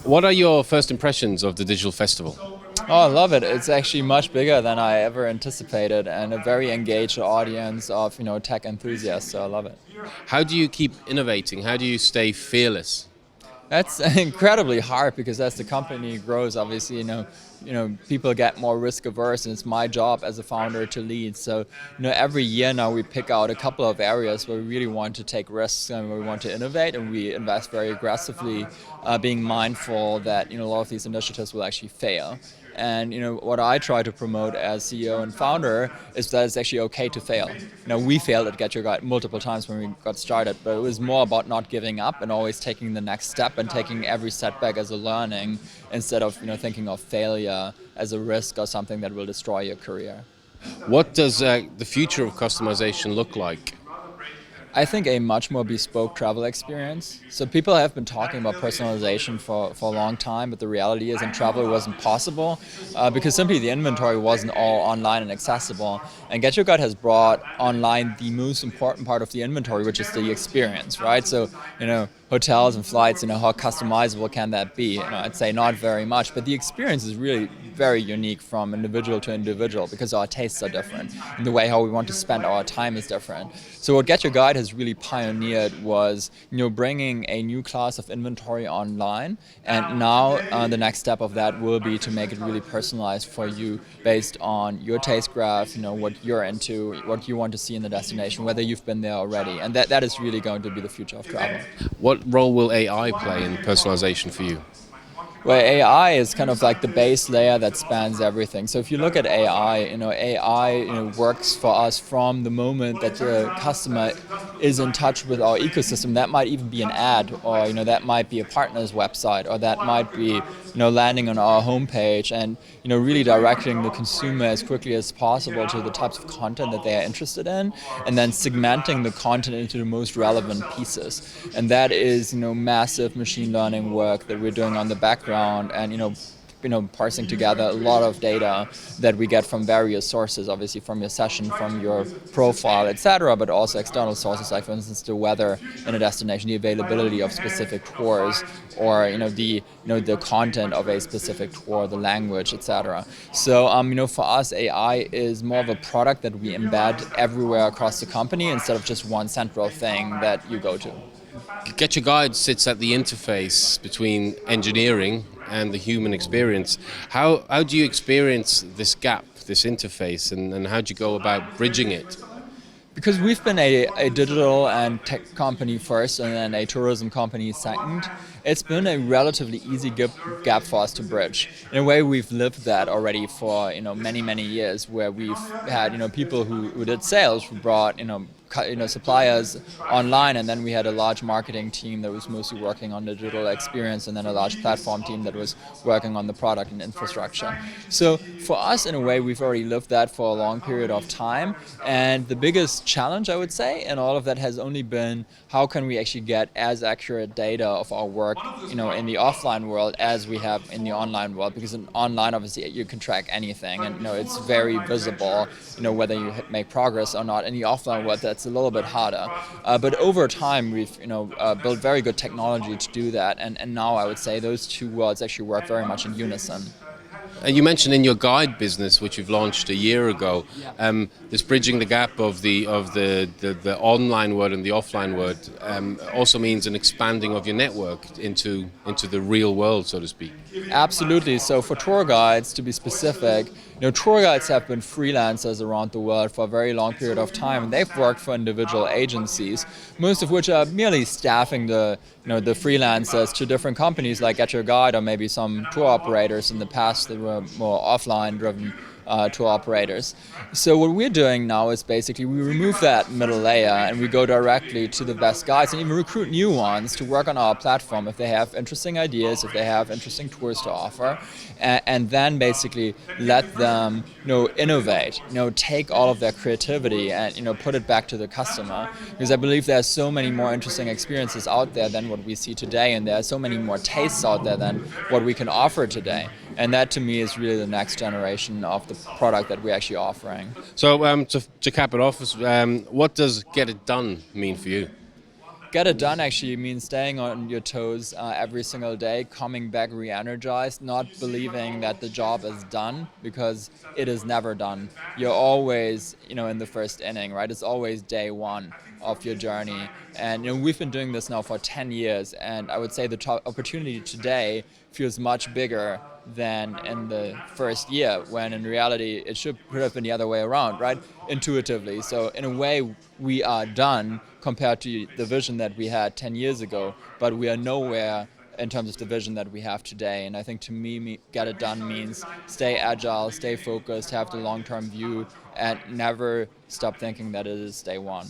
What are your first impressions of the digital festival? Oh, I love it. It's actually much bigger than I ever anticipated, and a very engaged audience of tech enthusiasts. So I love it. How do you keep innovating? How do you stay fearless? That's incredibly hard because as the company grows, obviously, people get more risk averse, and it's my job as a founder to lead. So, every year now we pick out a couple of areas where we really want to take risks and where we want to innovate, and we invest very aggressively, being mindful that a lot of these initiatives will actually fail. And what I try to promote as CEO and founder is that it's actually okay to fail. We failed at Get Your Guide multiple times when we got started, but it was more about not giving up and always taking the next step and taking every setback as a learning instead of thinking of failure as a risk or something that will destroy your career. What does the future of customization look like? I think a much more bespoke travel experience. So people have been talking about personalization for a long time, but the reality is in travel it wasn't possible because simply the inventory wasn't all online and accessible. And Get Your Guide has brought online the most important part of the inventory, which is the experience, right? So, hotels and flights, how customizable can that be? I'd say not very much, but the experience is really very unique from individual to individual because our tastes are different and the way how we want to spend our time is different. So what Get Your Guide has really pioneered was, bringing a new class of inventory online, and now the next step of that will be to make it really personalized for you based on your taste graph, what you're into, what you want to see in the destination, whether you've been there already, and that is really going to be the future of travel. What role will AI play in personalization for you? Where AI is kind of like the base layer that spans everything. So if you look at AI, AI works for us from the moment that the customer is in touch with our ecosystem. That might even be an ad, or that might be a partner's website, or that might be landing on our homepage, and really directing the consumer as quickly as possible to the types of content that they are interested in, and then segmenting the content into the most relevant pieces. And that is massive machine learning work that we're doing on the background, and parsing together a lot of data that we get from various sources, obviously from your session, from your profile, etc., but also external sources like, for instance, the weather in a destination, the availability of specific tours, or the content of a specific tour, the language, etc. So for us, AI is more of a product that we embed everywhere across the company instead of just one central thing that you go to. Get Your Guide sits at the interface between engineering and the human experience. How do you experience this gap, this interface, and how do you go about bridging it? Because we've been a digital and tech company first and then a tourism company second, it's been a relatively easy gap for us to bridge. In a way, we've lived that already for many years, where we've had people who did sales, who brought suppliers online, and then we had a large marketing team that was mostly working on the digital experience, and then a large platform team that was working on the product and infrastructure. So for us, in a way, we've already lived that for a long period of time, and the biggest challenge, I would say, and all of that has only been how can we actually get as accurate data of our work in the offline world as we have in the online world, because in online obviously you can track anything, and it's very visible whether you make progress or not. In the offline world that's a little bit harder, but over time we've built very good technology to do that, and now I would say those two worlds actually work very much in unison. And you mentioned in your guide business, which you've launched a year ago, this bridging the gap of the online world and the offline world also means an expanding of your network into the real world, so to speak. Absolutely. So for tour guides, to be specific, tour guides have been freelancers around the world for a very long period of time, and they've worked for individual agencies, most of which are merely staffing the freelancers to different companies like Get Your Guide, or maybe some tour operators in the past that were more offline driven tour operators. So what we're doing now is basically we remove that middle layer and we go directly to the best guides and even recruit new ones to work on our platform if they have interesting ideas, if they have interesting tours to offer, and then basically let them innovate, take all of their creativity and put it back to the customer, because I believe there are so many more interesting experiences out there than what we see today, and there are so many more tastes out there than what we can offer today. And that, to me, is really the next generation of the product that we're actually offering. So to cap it off, what does Get It Done mean for you? Get it done actually means staying on your toes every single day, coming back re-energized, not believing that the job is done, because it is never done. You're always, in the first inning, right? It's always day one of your journey. And we've been doing this now for 10 years, and I would say the opportunity today feels much bigger than in the first year, when in reality it could have been the other way around, right? Intuitively. So in a way, we are done compared to the vision that we had 10 years ago, but we are nowhere in terms of the vision that we have today. And I think to me, get it done means stay agile, stay focused, have the long-term view, and never stop thinking that it is day one.